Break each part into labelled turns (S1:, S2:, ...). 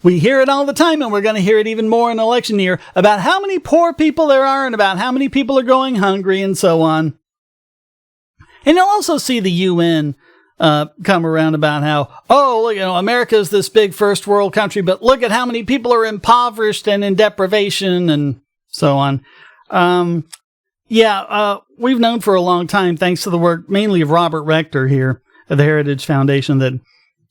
S1: We hear it all the time, and we're going to hear it even more in election year, about how many poor people there are and about how many people are going hungry and so on. And you'll also see the UN come around about how, America is this big first world country, but look at how many people are impoverished and in deprivation and so on. We've known for a long time, thanks to the work mainly of Robert Rector here at the Heritage Foundation, that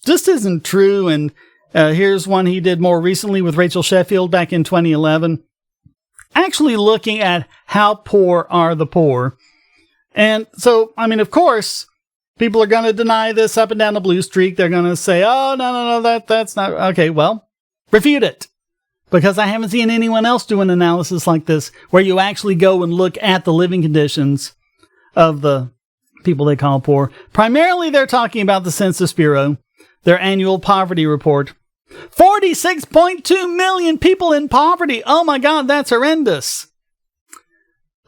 S1: just isn't true. And here's one he did more recently with Rachel Sheffield back in 2011, actually looking at how poor are the poor. And so, of course, people are going to deny this up and down the blue streak. They're going to say, oh, no, that's not... Okay, well, refute it. Because I haven't seen anyone else do an analysis like this, where you actually go and look at the living conditions of the people they call poor. Primarily, they're talking about the Census Bureau, their annual poverty report. 46.2 million people in poverty. Oh my God, that's horrendous.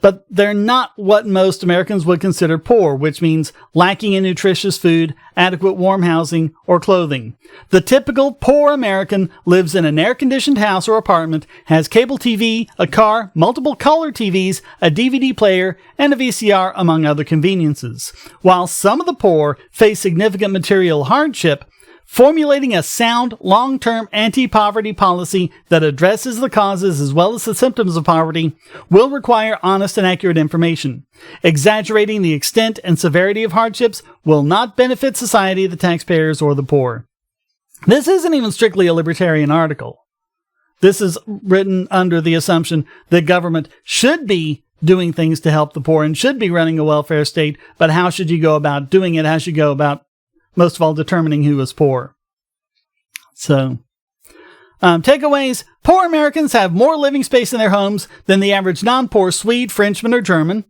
S1: But they're not what most Americans would consider poor, which means lacking in nutritious food, adequate warm housing, or clothing. The typical poor American lives in an air-conditioned house or apartment, has cable TV, a car, multiple color TVs, a DVD player, and a VCR, among other conveniences. While some of the poor face significant material hardship, formulating a sound, long-term anti-poverty policy that addresses the causes as well as the symptoms of poverty will require honest and accurate information. Exaggerating the extent and severity of hardships will not benefit society, the taxpayers, or the poor. This isn't even strictly a libertarian article. This is written under the assumption that government should be doing things to help the poor and should be running a welfare state, but how should you go about doing it? How should you go about, most of all, determining who is poor? So, takeaways. Poor Americans have more living space in their homes than the average non-poor Swede, Frenchman, or German.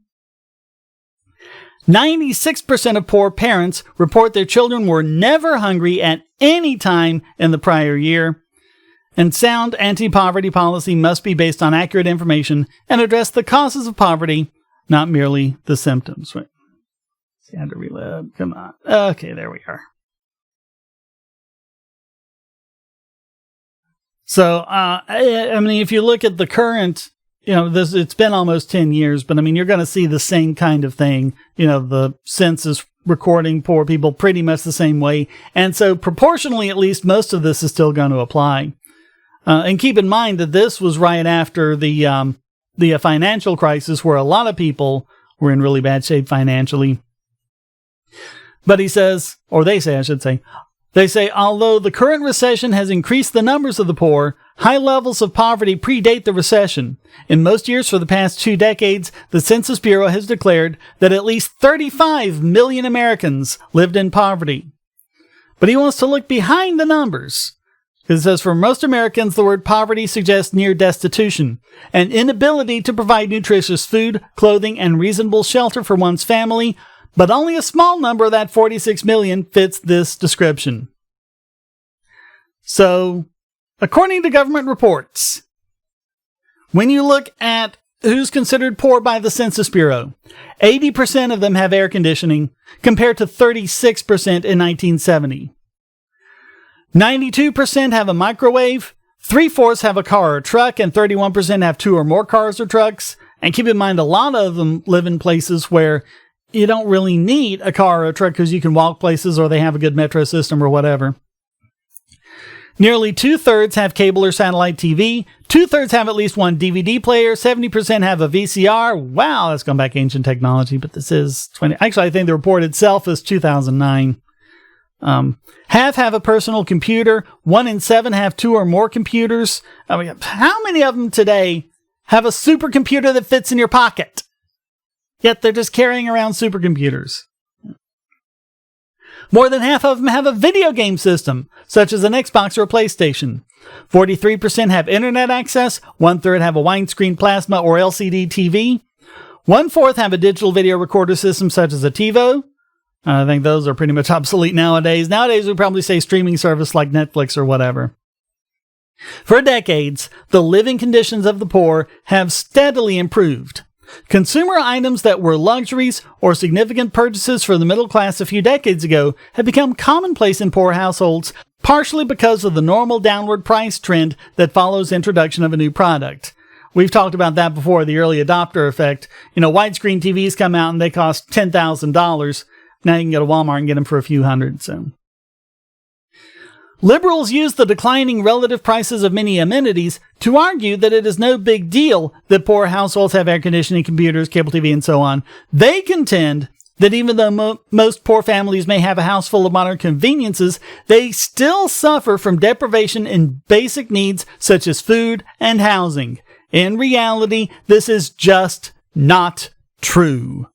S1: 96% of poor parents report their children were never hungry at any time in the prior year. And sound anti-poverty policy must be based on accurate information and address the causes of poverty, not merely the symptoms. Right. See how to reload. Come on. Okay, there we are. So, if you look at the current, it's been almost 10 years, but you're going to see the same kind of thing. The census recording poor people pretty much the same way. And so proportionally, at least, most of this is still going to apply. And keep in mind that this was right after the financial crisis, where a lot of people were in really bad shape financially. But he says, or they say, I should say, although the current recession has increased the numbers of the poor, high levels of poverty predate the recession. In most years for the past 2 decades, the Census Bureau has declared that at least 35 million Americans lived in poverty. But he wants to look behind the numbers. It says, for most Americans, the word poverty suggests near destitution, an inability to provide nutritious food, clothing, and reasonable shelter for one's family, but only a small number of that 46 million fits this description. So, according to government reports, when you look at who's considered poor by the Census Bureau, 80% of them have air conditioning, compared to 36% in 1970. 92% have a microwave, 3/4 have a car or a truck, and 31% have 2 or more cars or trucks. And keep in mind, a lot of them live in places where you don't really need a car or a truck because you can walk places, or they have a good metro system or whatever. Nearly 2/3 have cable or satellite TV. 2/3 have at least one DVD player. 70% have a VCR. Wow, that's gone back ancient technology, but this is 20. Actually, I think the report itself is 2009. Half have a personal computer. 1 in 7 have 2 or more computers. How many of them today have a supercomputer that fits in your pocket? Yet they're just carrying around supercomputers. More than half of them have a video game system, such as an Xbox or a PlayStation. 43% have internet access. 1/3 have a widescreen plasma or LCD TV. 1/4 have a digital video recorder system, such as a TiVo. I think those are pretty much obsolete nowadays. Nowadays, we probably say streaming service like Netflix or whatever. For decades, the living conditions of the poor have steadily improved. Consumer items that were luxuries or significant purchases for the middle class a few decades ago have become commonplace in poor households, partially because of the normal downward price trend that follows introduction of a new product. We've talked about that before, the early adopter effect. Widescreen TVs come out and they cost $10,000. Now you can go to Walmart and get them for a few hundred. So, liberals use the declining relative prices of many amenities to argue that it is no big deal that poor households have air conditioning, computers, cable TV, and so on. They contend that even though most poor families may have a house full of modern conveniences, they still suffer from deprivation in basic needs such as food and housing. In reality, this is just not true.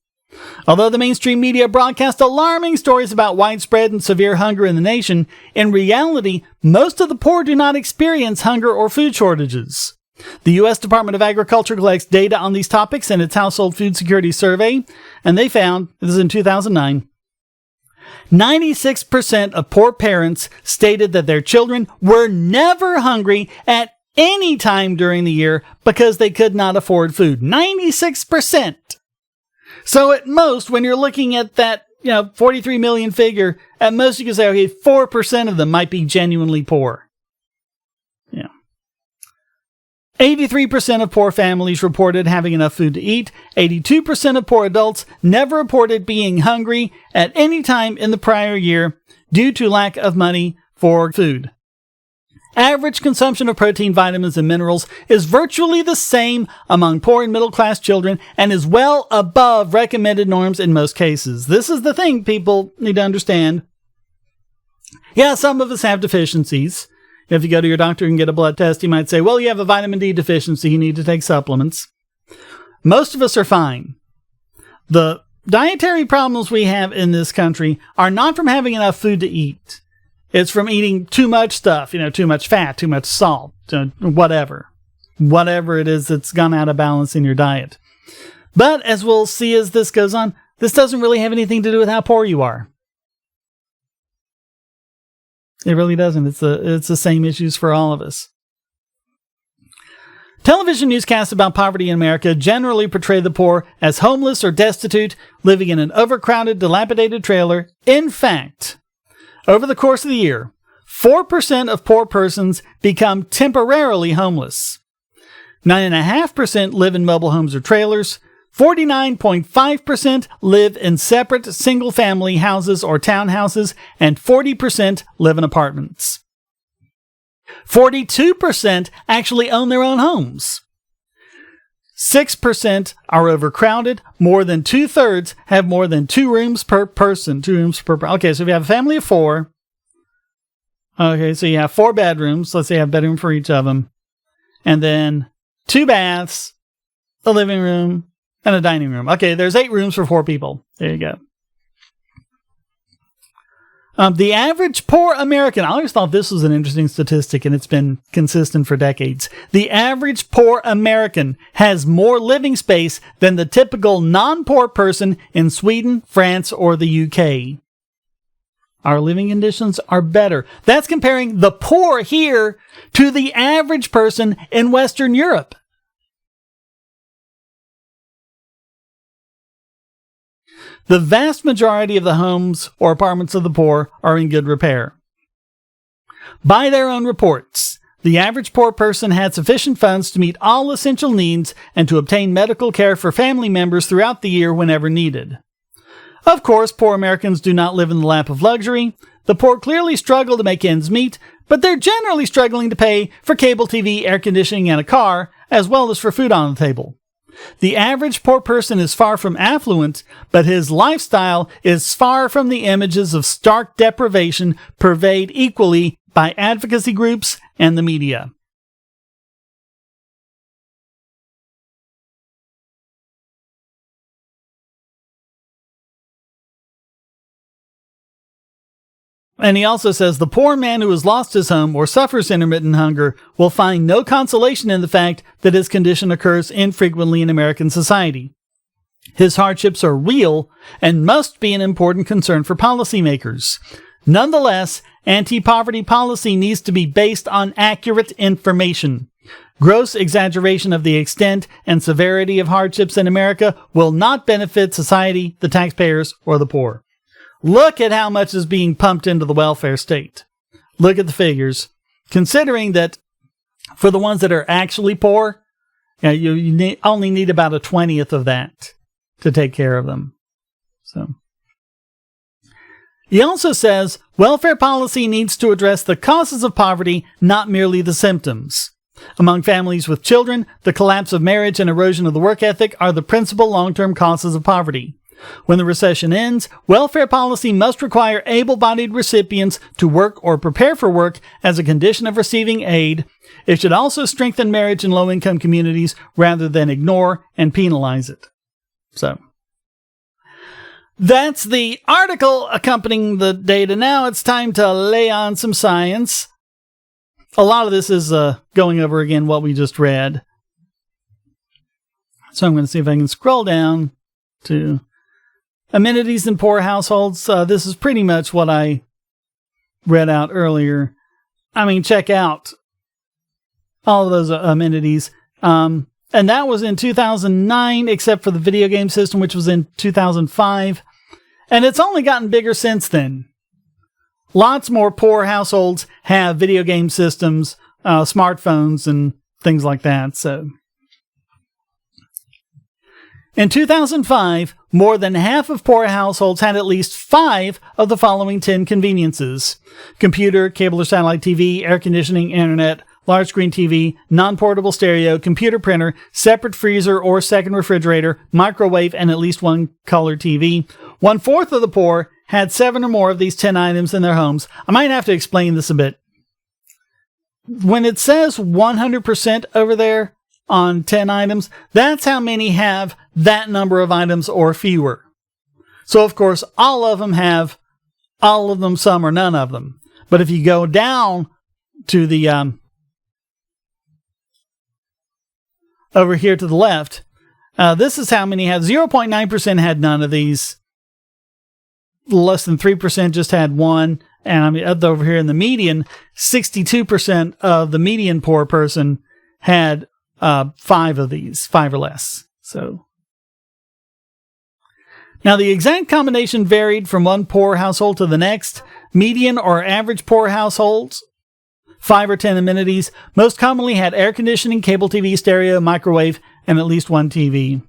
S1: Although the mainstream media broadcast alarming stories about widespread and severe hunger in the nation, in reality, most of the poor do not experience hunger or food shortages. The U.S. Department of Agriculture collects data on these topics in its Household Food Security Survey, and they found, this is in 2009, 96% of poor parents stated that their children were never hungry at any time during the year because they could not afford food. 96%. So at most, when you're looking at that, 43 million figure, at most you can say, okay, 4% of them might be genuinely poor. Yeah. 83% of poor families reported having enough food to eat. 82% of poor adults never reported being hungry at any time in the prior year due to lack of money for food. Average consumption of protein, vitamins, and minerals is virtually the same among poor and middle-class children and is well above recommended norms in most cases. This is the thing people need to understand. Yeah, some of us have deficiencies. If you go to your doctor and get a blood test, he might say, well, you have a vitamin D deficiency, you need to take supplements. Most of us are fine. The dietary problems we have in this country are not from having enough food to eat. It's from eating too much stuff, too much fat, too much salt, whatever it is that's gone out of balance in your diet. But as we'll see as this goes on, this doesn't really have anything to do with how poor you are. It really doesn't. It's the same issues for all of us. Television newscasts about poverty in America generally portray the poor as homeless or destitute, living in an overcrowded, dilapidated trailer. In fact, over the course of the year, 4% of poor persons become temporarily homeless. 9.5% live in mobile homes or trailers. 49.5% live in separate single-family houses or townhouses, and 40% live in apartments. 42% actually own their own homes. 6% are overcrowded. More than 2/3 have more than 2 rooms per person. 2 rooms per person. Okay, so if you have a family of 4, okay, so you have 4 bedrooms. Let's say you have a bedroom for each of them. And then 2 baths, a living room, and a dining room. Okay, there's 8 rooms for 4 people. There you go. The average poor American, I always thought this was an interesting statistic, and it's been consistent for decades. The average poor American has more living space than the typical non-poor person in Sweden, France, or the UK. Our living conditions are better. That's comparing the poor here to the average person in Western Europe. The vast majority of the homes or apartments of the poor are in good repair. By their own reports, the average poor person had sufficient funds to meet all essential needs and to obtain medical care for family members throughout the year whenever needed. Of course, poor Americans do not live in the lap of luxury. The poor clearly struggle to make ends meet, but they're generally struggling to pay for cable TV, air conditioning, and a car, as well as for food on the table. The average poor person is far from affluent, but his lifestyle is far from the images of stark deprivation purveyed equally by advocacy groups and the media. And he also says the poor man who has lost his home or suffers intermittent hunger will find no consolation in the fact that his condition occurs infrequently in American society. His hardships are real and must be an important concern for policymakers. Nonetheless, anti-poverty policy needs to be based on accurate information. Gross exaggeration of the extent and severity of hardships in America will not benefit society, the taxpayers, or the poor. Look at how much is being pumped into the welfare state. look at the figures. Considering that for the ones that are actually poor, you only need about 1/20 of that to take care of them. So he also says welfare policy needs to address the causes of poverty, not merely the symptoms. Among families with children, the collapse of marriage and erosion of the work ethic are the principal long-term causes of poverty. When the recession ends, welfare policy must require able-bodied recipients to work or prepare for work as a condition of receiving aid. It should also strengthen marriage in low-income communities rather than ignore and penalize it. So, that's the article accompanying the data. Now it's time to lay on some science. A lot of this is going over again what we just read. So I'm going to see if I can scroll down to amenities in poor households. This is pretty much what I read out earlier. I mean, check out all of those amenities. And that was in 2009, except for the video game system, which was in 2005. And it's only gotten bigger since then. Lots more poor households have video game systems, smartphones, and things like that. So, in 2005, more than half of poor households had at least 5 of the following 10 conveniences: computer, cable or satellite TV, air conditioning, internet, large screen TV, non-portable stereo, computer printer, separate freezer or second refrigerator, microwave, and at least one color TV. 1/4 of the poor had 7 or more of these 10 items in their homes. I might have to explain this a bit. When it says 100% over there on 10 items, that's how many have that number of items or fewer. So, of course, all of them have all of them, some or none of them. But if you go down to the over here to the left, this is how many had. 0.9% had none of these. Less than 3% just had one. And I mean, over here in the median, 62% of the median poor person had 5 of these, 5 or less. So now the exact combination varied from one poor household to the next. Median or average poor households, 5 or 10 amenities, most commonly had air conditioning, cable TV, stereo, microwave, and at least one TV.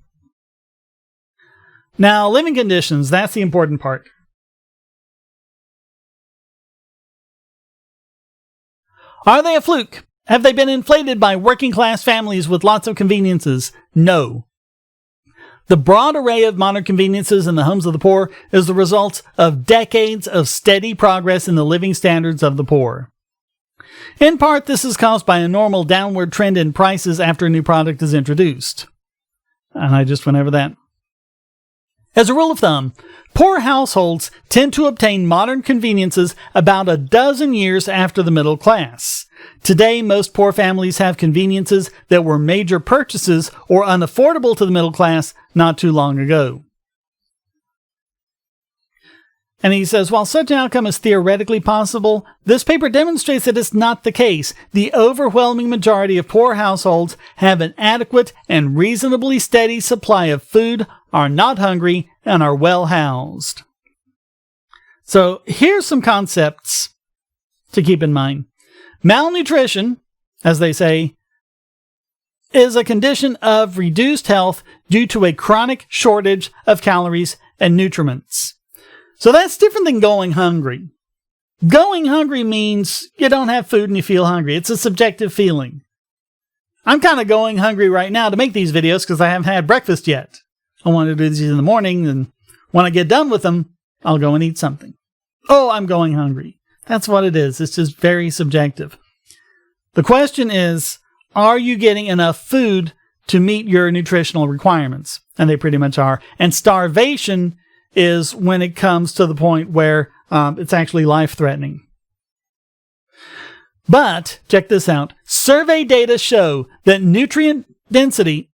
S1: Now, living conditions, that's the important part. Are they a fluke? Have they been inflated by working class families with lots of conveniences? No. The broad array of modern conveniences in the homes of the poor is the result of decades of steady progress in the living standards of the poor. In part, this is caused by a normal downward trend in prices after a new product is introduced. And I just went over that. As a rule of thumb, poor households tend to obtain modern conveniences about a dozen years after the middle class. Today, most poor families have conveniences that were major purchases or unaffordable to the middle class not too long ago. And he says, while such an outcome is theoretically possible, this paper demonstrates that it's not the case. The overwhelming majority of poor households have an adequate and reasonably steady supply of food, are not hungry, and are well housed. So here's some concepts to keep in mind. Malnutrition, as they say, is a condition of reduced health due to a chronic shortage of calories and nutriments. So that's different than going hungry. Going hungry means you don't have food and you feel hungry. It's a subjective feeling. I'm kind of going hungry right now to make these videos because I haven't had breakfast yet. I want to do these in the morning, and when I get done with them, I'll go and eat something. Oh, I'm going hungry. That's what it is. It's just very subjective. The question is, are you getting enough food to meet your nutritional requirements? And they pretty much are. And starvation is when it comes to the point where it's actually life-threatening. But, check this out. Survey data show that nutrient density,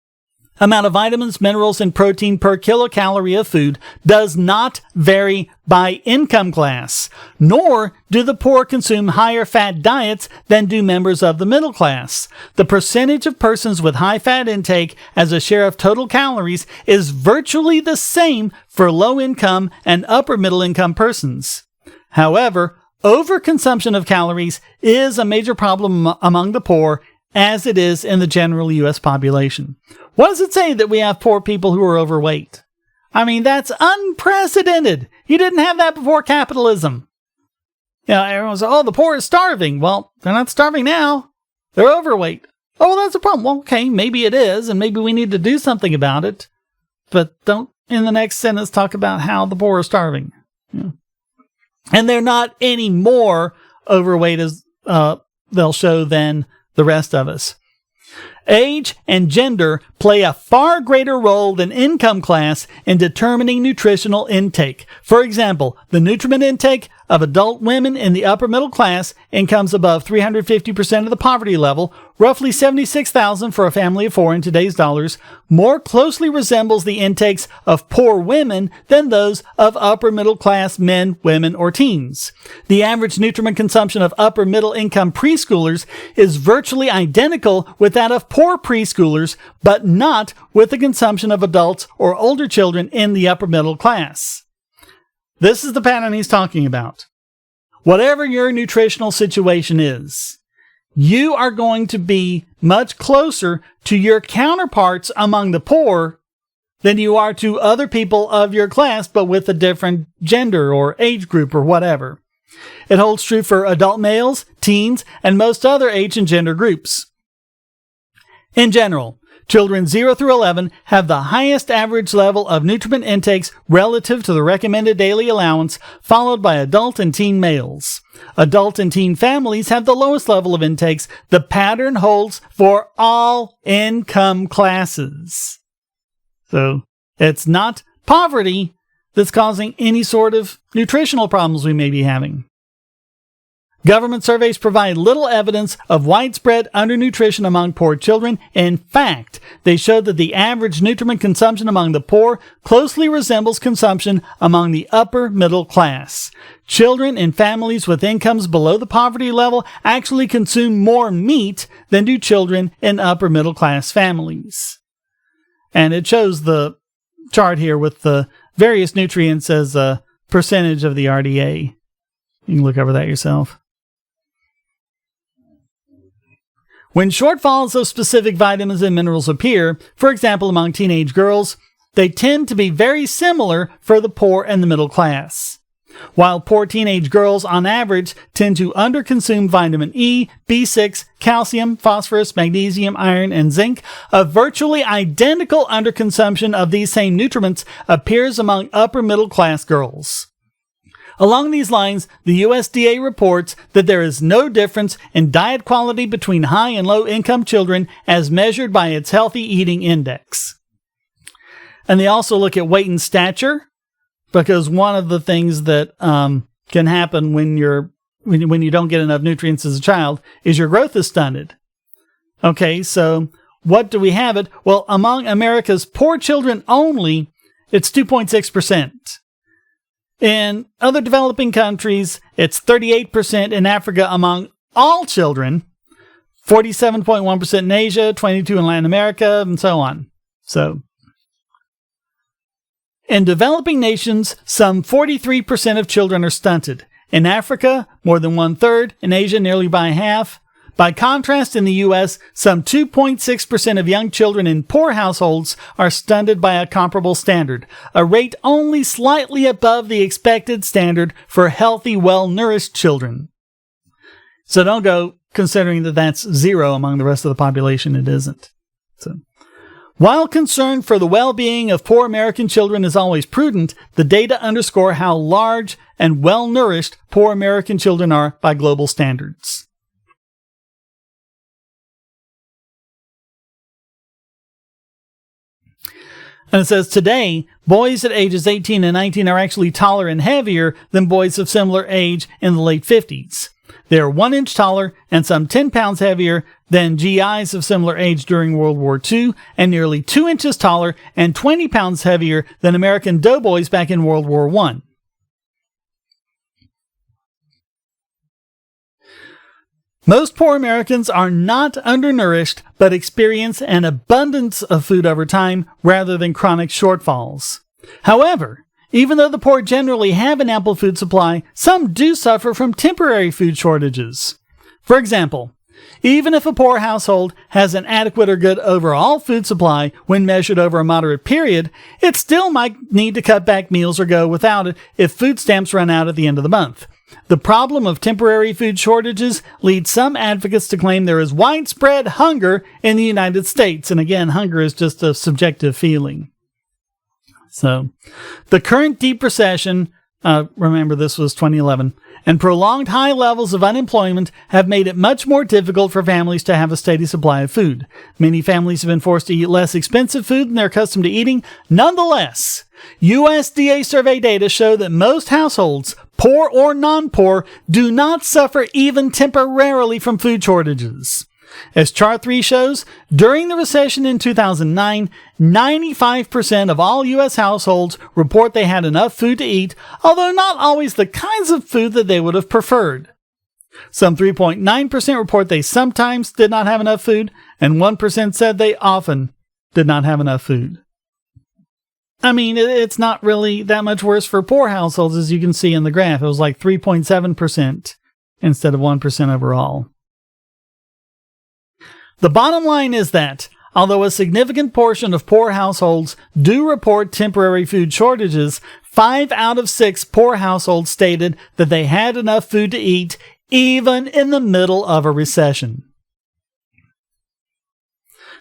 S1: amount of vitamins, minerals, and protein per kilocalorie of food does not vary by income class, nor do the poor consume higher fat diets than do members of the middle class. The percentage of persons with high fat intake as a share of total calories is virtually the same for low income and upper middle income persons. However, overconsumption of calories is a major problem among the poor, as it is in the general U.S. population. What does it say that we have poor people who are overweight? I mean, that's unprecedented. You didn't have that before capitalism. You know, everyone says, oh, the poor is starving. Well, they're not starving now. They're overweight. Oh, well, that's a problem. Well, okay, maybe it is, and maybe we need to do something about it. But don't, in the next sentence, talk about how the poor are starving. Yeah. And they're not any more overweight as they'll show than the rest of us. Age and gender play a far greater role than income class in determining nutritional intake. For example, the nutrient intake of adult women in the upper middle class, incomes above 350% of the poverty level, roughly $76,000 for a family of four in today's dollars, more closely resembles the intakes of poor women than those of upper middle class men, women, or teens. The average nutrient consumption of upper middle income preschoolers is virtually identical with that of poor preschoolers, but not with the consumption of adults or older children in the upper middle class. This is the pattern he's talking about. Whatever your nutritional situation is, you are going to be much closer to your counterparts among the poor than you are to other people of your class, but with a different gender or age group or whatever. It holds true for adult males, teens, and most other age and gender groups. In general, children 0 through 11 have the highest average level of nutrient intakes relative to the recommended daily allowance, followed by adult and teen males. Adult and teen families have the lowest level of intakes. The pattern holds for all income classes. So it's not poverty that's causing any sort of nutritional problems we may be having. Government surveys provide little evidence of widespread undernutrition among poor children. In fact, they show that the average nutrient consumption among the poor closely resembles consumption among the upper middle class. Children in families with incomes below the poverty level actually consume more meat than do children in upper middle class families. And it shows the chart here with the various nutrients as a percentage of the RDA. You can look over that yourself. When shortfalls of specific vitamins and minerals appear, for example among teenage girls, they tend to be very similar for the poor and the middle class. While poor teenage girls on average tend to underconsume vitamin E, B6, calcium, phosphorus, magnesium, iron, and zinc, a virtually identical underconsumption of these same nutrients appears among upper middle class girls. Along these lines, the USDA reports that there is no difference in diet quality between high and low income children as measured by its healthy eating index. And they also look at weight and stature, because one of the things that can happen when you don't get enough nutrients as a child is your growth is stunted. Okay, so what do we have it? Well, among America's poor children only, it's 2.6%. In other developing countries, it's 38% in Africa among all children, 47.1% in Asia, 22% in Latin America, and so on. So, in developing nations, some 43% of children are stunted. In Africa, more than 1/3. In Asia, nearly by half. By contrast, in the U.S., some 2.6% of young children in poor households are stunted by a comparable standard, a rate only slightly above the expected standard for healthy, well-nourished children. So don't go considering that that's zero among the rest of the population. It isn't. So, while concern for the well-being of poor American children is always prudent, the data underscore how large and well-nourished poor American children are by global standards. And it says, today, boys at ages 18 and 19 are actually taller and heavier than boys of similar age in the late 50s. They are 1 inch taller and some 10 pounds heavier than GIs of similar age during World War II, and nearly 2 inches taller and 20 pounds heavier than American doughboys back in World War I. Most poor Americans are not undernourished, but experience an abundance of food over time rather than chronic shortfalls. However, Even though the poor generally have an ample food supply, some do suffer from temporary food shortages. For example, even if a poor household has an adequate or good overall food supply when measured over a moderate period, it still might need to cut back meals or go without it if food stamps run out at the end of the month. The problem of temporary food shortages leads some advocates to claim there is widespread hunger in the United States. And again, hunger is just a subjective feeling. So, the current deep recession, remember this was 2011, and prolonged high levels of unemployment have made it much more difficult for families to have a steady supply of food. Many families have been forced to eat less expensive food than they're accustomed to eating. Nonetheless, USDA survey data show that most households, poor or non-poor, do not suffer even temporarily from food shortages. As Chart 3 shows, during the recession in 2009, 95% of all U.S. households report they had enough food to eat, although not always the kinds of food that they would have preferred. Some 3.9% report they sometimes did not have enough food, and 1% said they often did not have enough food. I mean, it's not really that much worse for poor households, as you can see in the graph. It was like 3.7% instead of 1% overall. The bottom line is that, although a significant portion of poor households do report temporary food shortages, 5 out of 6 poor households stated that they had enough food to eat, even in the middle of a recession.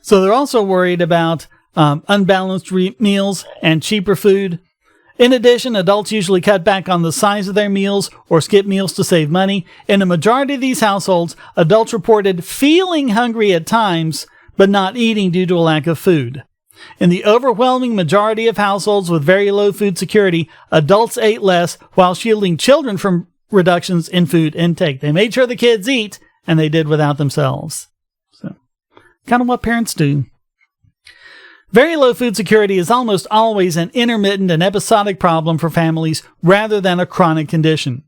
S1: So they're also worried about unbalanced meals and cheaper food. In addition, adults usually cut back on the size of their meals or skip meals to save money. In a majority of these households, adults reported feeling hungry at times, but not eating due to a lack of food. In the overwhelming majority of households with very low food security, adults ate less while shielding children from reductions in food intake. They made sure the kids eat, and they did without themselves. So, kind of what parents do. Very low food security is almost always an intermittent and episodic problem for families rather than a chronic condition.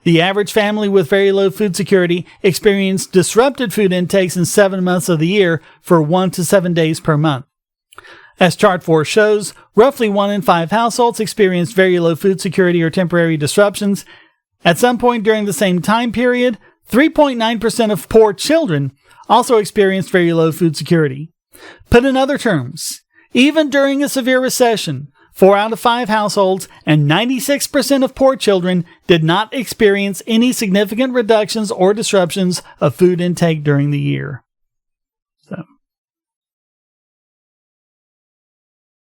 S1: The average family with very low food security experienced disrupted food intakes in 7 months of the year for 1 to 7 days per month. As Chart 4 shows, roughly 1 in 5 households experienced very low food security or temporary disruptions. At some point during the same time period, 3.9% of poor children also experienced very low food security. Put in other terms, even during a severe recession, 4 out of 5 households and 96% of poor children did not experience any significant reductions or disruptions of food intake during the year. So,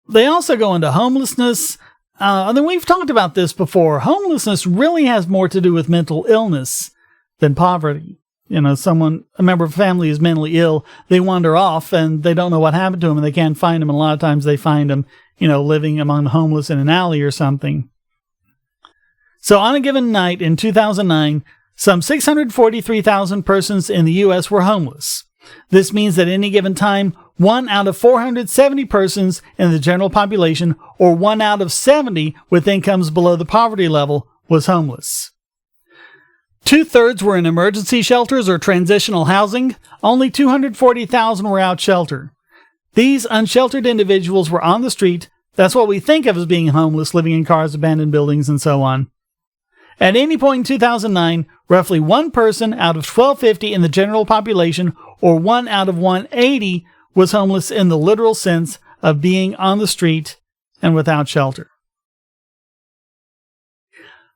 S1: they also go into homelessness. Then we've talked about this before. Homelessness really has more to do with mental illness than poverty. You know, a member of a family is mentally ill, they wander off and they don't know what happened to them and they can't find them. And a lot of times they find them, living among the homeless in an alley or something. So on a given night in 2009, some 643,000 persons in the U.S. were homeless. This means that at any given time, 1 out of 470 persons in the general population, or 1 out of 70 with incomes below the poverty level, was homeless. 2/3 were in emergency shelters or transitional housing. Only 240,000 were out shelter. These unsheltered individuals were on the street. That's what we think of as being homeless, living in cars, abandoned buildings, and so on. At any point in 2009, roughly 1 person out of 1,250 in the general population, or 1 out of 180, was homeless in the literal sense of being on the street and without shelter.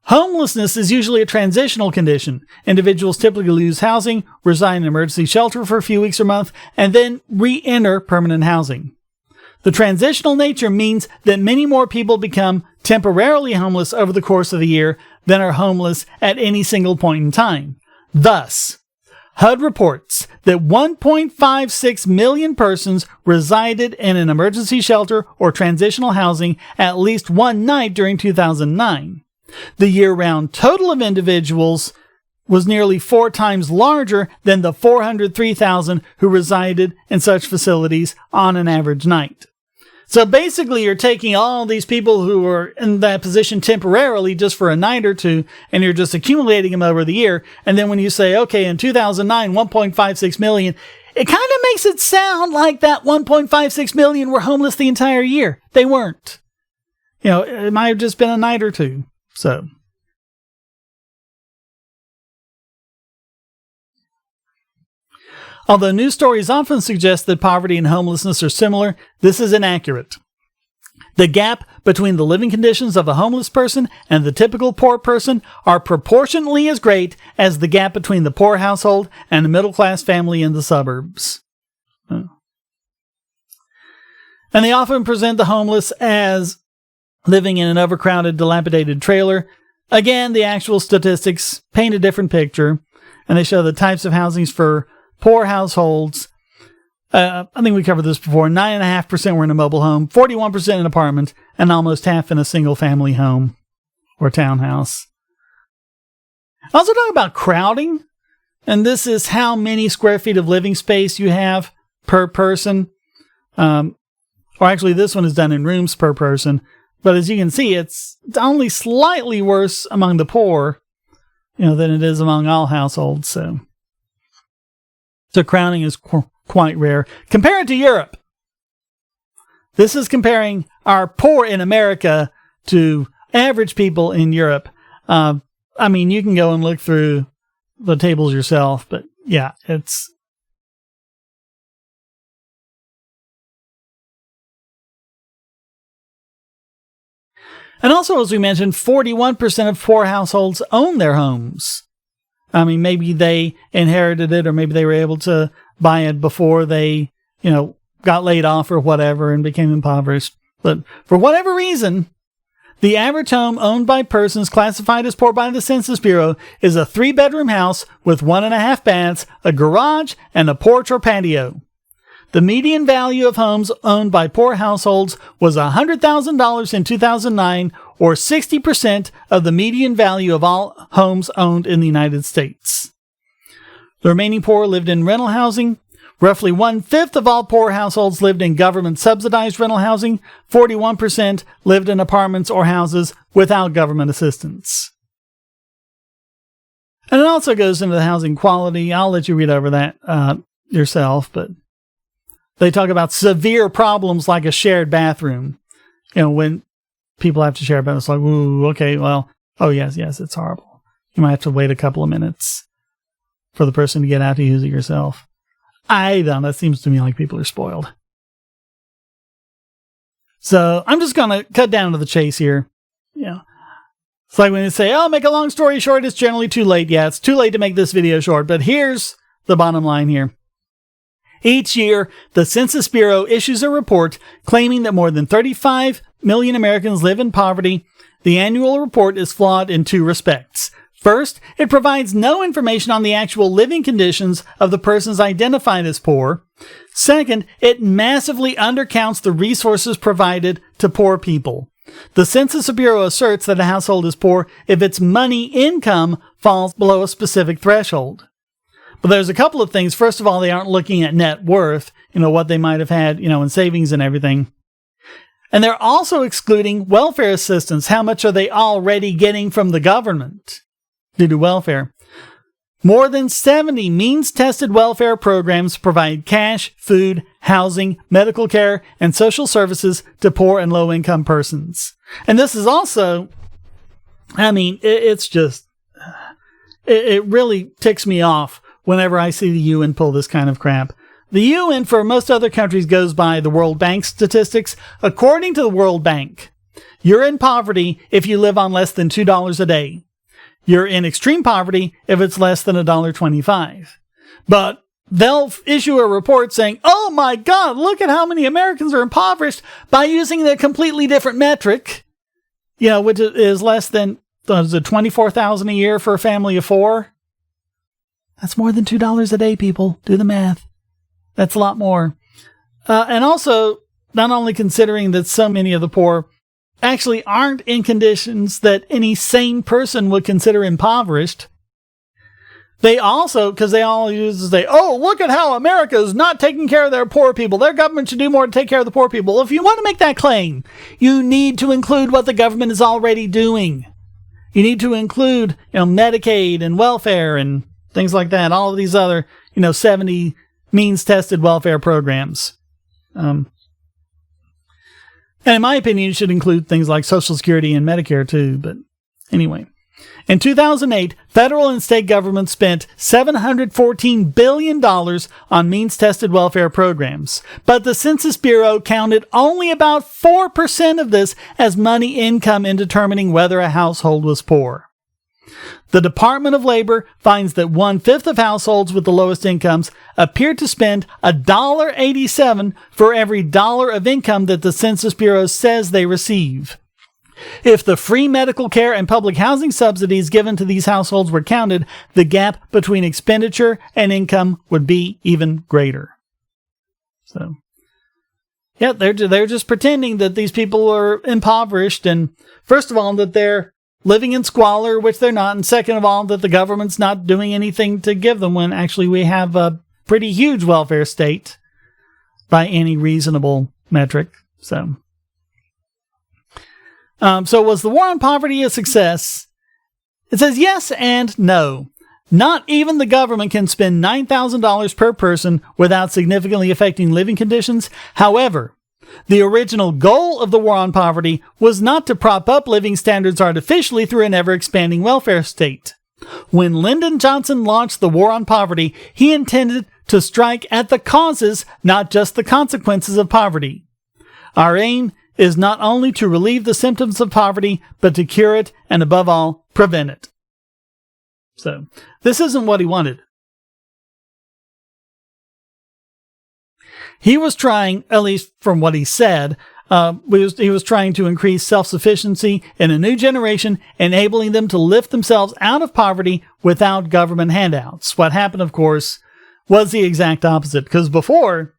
S1: Homelessness is usually a transitional condition. Individuals typically lose housing, reside in emergency shelter for a few weeks or months, and then re-enter permanent housing. The transitional nature means that many more people become temporarily homeless over the course of the year than are homeless at any single point in time. Thus, HUD reports that 1.56 million persons resided in an emergency shelter or transitional housing at least one night during 2009. The year-round total of individuals was nearly 4 times larger than the 403,000 who resided in such facilities on an average night. So basically, you're taking all these people who are in that position temporarily just for a night or two, and you're just accumulating them over the year. And then when you say, okay, in 2009, 1.56 million, it kind of makes it sound like that 1.56 million were homeless the entire year. They weren't. it might have just been a night or two. So, although news stories often suggest that poverty and homelessness are similar, this is inaccurate. The gap between the living conditions of a homeless person and the typical poor person are proportionately as great as the gap between the poor household and the middle-class family in the suburbs. And they often present the homeless as living in an overcrowded, dilapidated trailer. Again, the actual statistics paint a different picture, and they show the types of housings for poor households. I think we covered this before. 9.5% were in a mobile home, 41% in an apartment, and almost half in a single-family home or townhouse. I also talk about crowding, and this is how many square feet of living space you have per person. Or actually, this one is done in rooms per person. But as you can see, it's only slightly worse among the poor, than it is among all households. So crowding is quite rare. Compare it to Europe. This is comparing our poor in America to average people in Europe. You can go and look through the tables yourself, but yeah, it's... And also, as we mentioned, 41% of poor households own their homes. Maybe they inherited it, or maybe they were able to buy it before they, got laid off or whatever and became impoverished. But for whatever reason, the average home owned by persons classified as poor by the Census Bureau is a 3-bedroom house with 1.5 baths, a garage, and a porch or patio. The median value of homes owned by poor households was $100,000 in 2009, or 60% of the median value of all homes owned in the United States. The remaining poor lived in rental housing. Roughly 1/5 of all poor households lived in government-subsidized rental housing. 41% lived in apartments or houses without government assistance. And it also goes into the housing quality. I'll let you read over that yourself, but they talk about severe problems like a shared bathroom. When people have to share a bathroom, it's like, ooh, okay, well, oh yes, it's horrible. You might have to wait a couple of minutes for the person to get out to use it yourself. That seems to me like people are spoiled. So I'm just going to cut down to the chase here. It's like when they say, make a long story short, it's generally too late. Yeah, it's too late to make this video short, but here's the bottom line here. Each year, the Census Bureau issues a report claiming that more than 35 million Americans live in poverty. The annual report is flawed in 2 respects. First, it provides no information on the actual living conditions of the persons identified as poor. Second, it massively undercounts the resources provided to poor people. The Census Bureau asserts that a household is poor if its money income falls below a specific threshold. But there's a couple of things. First of all, they aren't looking at net worth, what they might have had, in savings and everything. And they're also excluding welfare assistance. How much are they already getting from the government due to welfare? More than 70 means-tested welfare programs provide cash, food, housing, medical care, and social services to poor and low-income persons. And this is also, it's just, it really ticks me off whenever I see the UN pull this kind of crap. The UN, for most other countries, goes by the World Bank statistics. According to the World Bank, you're in poverty if you live on less than $2 a day. You're in extreme poverty if it's less than $1.25. But they'll issue a report saying, oh my God, look at how many Americans are impoverished by using the completely different metric, which is less than $24,000 a year for a family of 4. That's more than $2 a day, people. Do the math. That's a lot more. And also, not only considering that so many of the poor actually aren't in conditions that any sane person would consider impoverished, they also, because they all use to say, look at how America is not taking care of their poor people. Their government should do more to take care of the poor people. Well, if you want to make that claim, you need to include what the government is already doing. You need to include, Medicaid and welfare and things like that. All of these other, 70 means-tested welfare programs. And in my opinion, it should include things like Social Security and Medicare too. But anyway, in 2008, federal and state governments spent $714 billion on means-tested welfare programs. But the Census Bureau counted only about 4% of this as money income in determining whether a household was poor. The Department of Labor finds that 1/5 of households with the lowest incomes appear to spend $1.87 for every dollar of income that the Census Bureau says they receive. If the free medical care and public housing subsidies given to these households were counted, the gap between expenditure and income would be even greater. So, yeah, they're just pretending that these people are impoverished, and first of all, that they're living in squalor, which they're not, and second of all, that the government's not doing anything to give them when actually we have a pretty huge welfare state by any reasonable metric. So was the war on poverty a success? It says yes and no. Not even the government can spend $9,000 per person without significantly affecting living conditions. However, the original goal of the war on poverty was not to prop up living standards artificially through an ever-expanding welfare state. When Lyndon Johnson launched the war on poverty, he intended to strike at the causes, not just the consequences of poverty. Our aim is not only to relieve the symptoms of poverty, but to cure it and, above all, prevent it. So, this isn't what he wanted. He was trying, at least from what he said, he was trying to increase self-sufficiency in a new generation, enabling them to lift themselves out of poverty without government handouts. What happened, of course, was the exact opposite. Because before,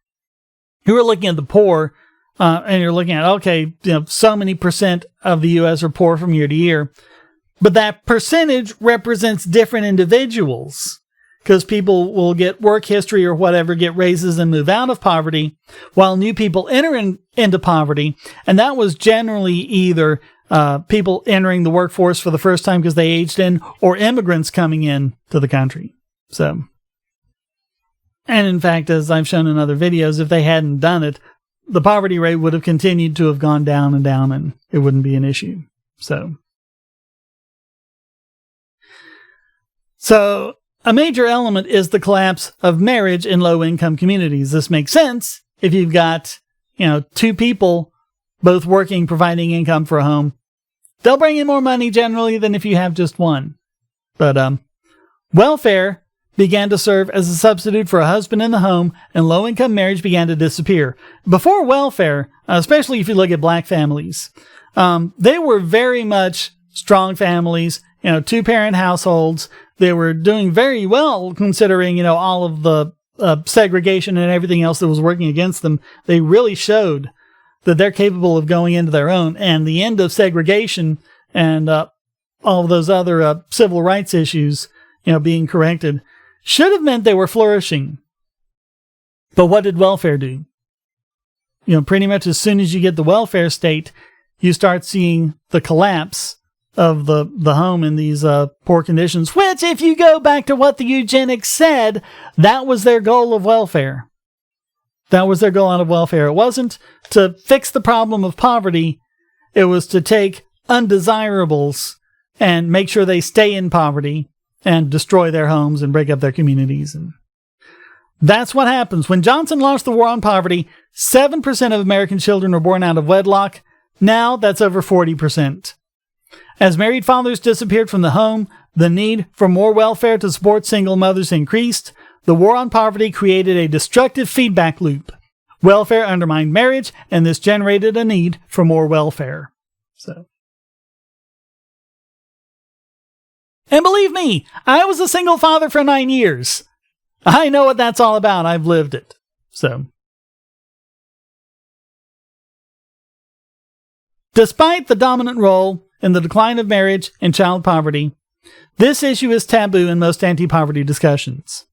S1: you were looking at the poor, and you're looking at, okay, so many percent of the U.S. are poor from year to year. But that percentage represents different individuals. Because people will get work history or whatever, get raises and move out of poverty, while new people enter into poverty. And that was generally either people entering the workforce for the first time because they aged in, or immigrants coming in to the country. So, and in fact, as I've shown in other videos, if they hadn't done it, the poverty rate would have continued to have gone down and down, and it wouldn't be an issue. So a major element is the collapse of marriage in low-income communities. This makes sense if you've got, two people both working, providing income for a home. They'll bring in more money generally than if you have just one. But welfare began to serve as a substitute for a husband in the home, and low-income marriage began to disappear. Before welfare, especially if you look at black families, they were very much strong families, two-parent households. They were doing very well considering, all of the segregation and everything else that was working against them. They really showed that they're capable of going into their own. And the end of segregation and all of those other civil rights issues, being corrected, should have meant they were flourishing. But what did welfare do? Pretty much as soon as you get the welfare state, you start seeing the collapse of the home in these poor conditions, which, if you go back to what the eugenics said, that was their goal of welfare. That was their goal out of welfare. It wasn't to fix the problem of poverty. It was to take undesirables and make sure they stay in poverty and destroy their homes and break up their communities. And that's what happens. When Johnson launched the war on poverty, 7% of American children were born out of wedlock. Now that's over 40%. As married fathers disappeared from the home, the need for more welfare to support single mothers increased. The war on poverty created a destructive feedback loop. Welfare undermined marriage, and this generated a need for more welfare. And believe me, I was a single father for 9 years. I know what that's all about. I've lived it. Despite the dominant role in the decline of marriage and child poverty, this issue is taboo in most anti-poverty discussions.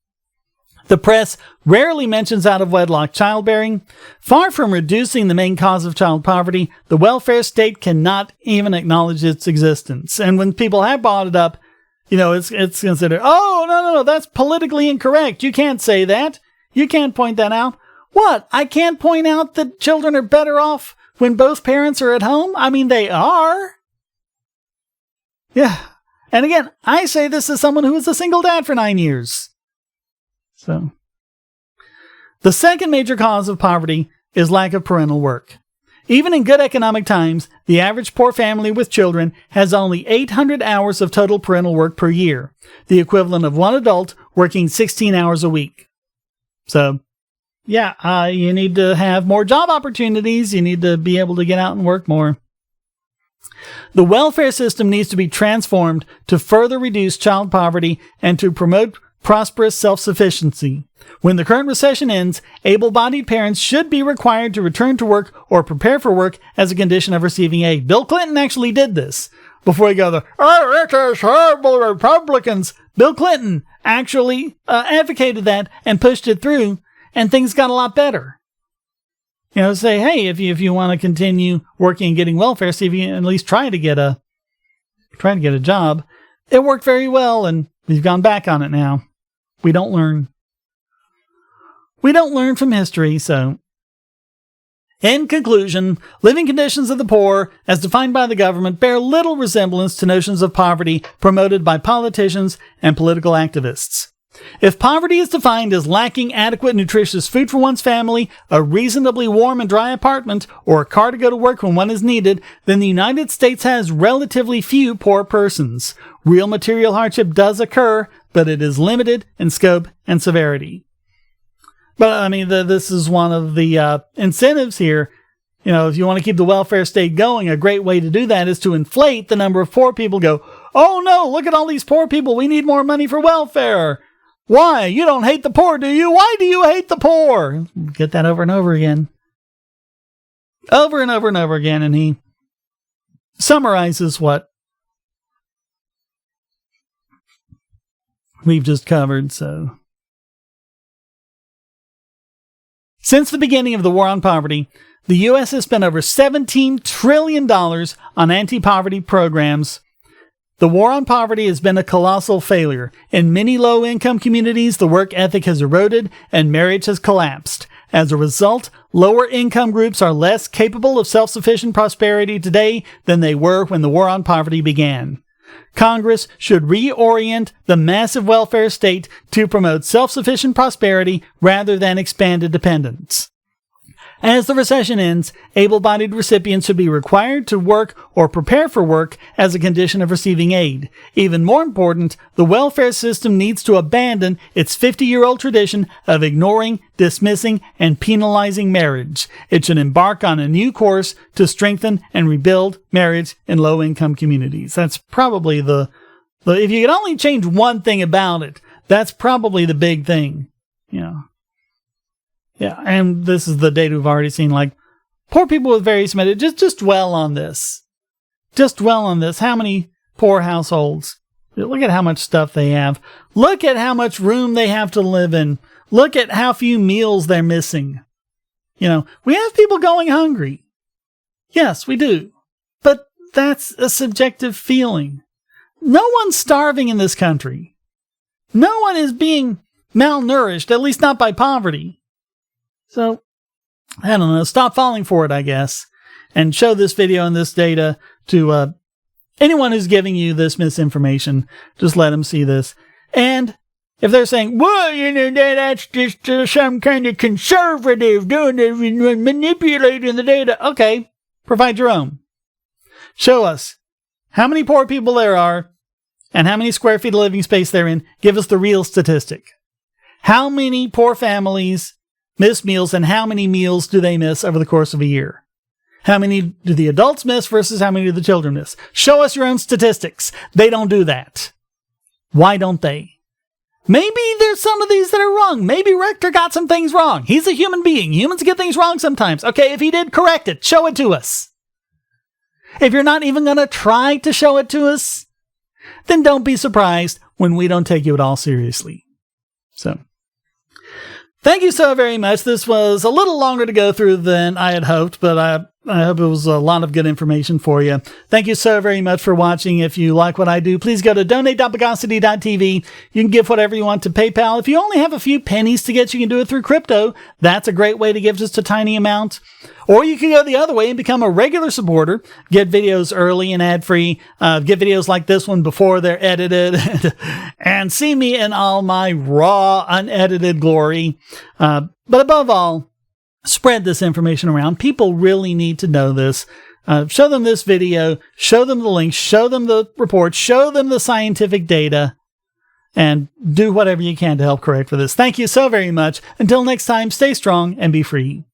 S1: The press rarely mentions out-of-wedlock childbearing. Far from reducing the main cause of child poverty, the welfare state cannot even acknowledge its existence. And when people have brought it up, it's considered, oh, no, that's politically incorrect. You can't say that. You can't point that out. What? I can't point out that children are better off when both parents are at home? I mean, they are. Yeah. And again, I say this as someone who was a single dad for 9 years. So, the second major cause of poverty is lack of parental work. Even in good economic times, the average poor family with children has only 800 hours of total parental work per year, the equivalent of one adult working 16 hours a week. So, yeah, you need to have more job opportunities. You need to be able to get out and work more. The welfare system needs to be transformed to further reduce child poverty and to promote prosperous self-sufficiency. When the current recession ends, able-bodied parents should be required to return to work or prepare for work as a condition of receiving aid. Bill Clinton actually did this. Before you go, it is horrible Republicans. Bill Clinton actually advocated that and pushed it through, and things got a lot better. You know, say, hey, if you want to continue working and getting welfare, see if you can at least try to get a job. It worked very well, and we've gone back on it now. We don't learn. We don't learn from history, so. In conclusion, living conditions of the poor, as defined by the government, bear little resemblance to notions of poverty promoted by politicians and political activists. If poverty is defined as lacking adequate nutritious food for one's family, a reasonably warm and dry apartment, or a car to go to work when one is needed, then the United States has relatively few poor persons. Real material hardship does occur, but it is limited in scope and severity. But, I mean, this is one of the incentives here. You know, if you want to keep the welfare state going, a great way to do that is to inflate the number of poor people. Go, oh no, look at all these poor people. We need more money for welfare. Why? You don't hate the poor, do you? Why do you hate the poor? Get that over and over again. Over and over and over again. And he summarizes what we've just covered, so. Since the beginning of the war on poverty, the U.S. has spent over $17 trillion on anti-poverty programs. The war on poverty has been a colossal failure. In many low-income communities, the work ethic has eroded and marriage has collapsed. As a result, lower-income groups are less capable of self-sufficient prosperity today than they were when the war on poverty began. Congress should reorient the massive welfare state to promote self-sufficient prosperity rather than expanded dependence. As the recession ends, able-bodied recipients should be required to work or prepare for work as a condition of receiving aid. Even more important, the welfare system needs to abandon its 50-year-old tradition of ignoring, dismissing, and penalizing marriage. It should embark on a new course to strengthen and rebuild marriage in low-income communities. That's probably if you could only change one thing about it, that's probably the big thing, you know. Yeah, and this is the data we've already seen, like, poor people with various medical, just dwell on this. Just dwell on this. How many poor households? Look at how much stuff they have. Look at how much room they have to live in. Look at how few meals they're missing. You know, we have people going hungry. Yes, we do. But that's a subjective feeling. No one's starving in this country. No one is being malnourished, at least not by poverty. So, I don't know, stop falling for it, I guess, and show this video and this data to anyone who's giving you this misinformation. Just let them see this. And if they're saying, well, you know, that's just some kind of conservative doing this, manipulating the data. Okay, provide your own. Show us how many poor people there are and how many square feet of living space they're in. Give us the real statistic. How many poor families miss meals, and how many meals do they miss over the course of a year? How many do the adults miss versus how many do the children miss? Show us your own statistics. They don't do that. Why don't they? Maybe there's some of these that are wrong. Maybe Rector got some things wrong. He's a human being. Humans get things wrong sometimes. Okay, if he did, correct it. Show it to us. If you're not even going to try to show it to us, then don't be surprised when we don't take you at all seriously. So, thank you so very much. This was a little longer to go through than I had hoped, but I hope it was a lot of good information for you. Thank you so very much for watching. If you like what I do, please go to donate.bogosity.tv. You can give whatever you want to PayPal. If you only have a few pennies to get, you can do it through crypto. That's a great way to give just a tiny amount. Or you can go the other way and become a regular supporter, get videos early and ad-free, get videos like this one before they're edited, and see me in all my raw, unedited glory. But above all, spread this information around. People really need to know this. Show them this video, show them the links, show them the reports, show them the scientific data, and do whatever you can to help correct for this. Thank you so very much. Until next time, stay strong and be free.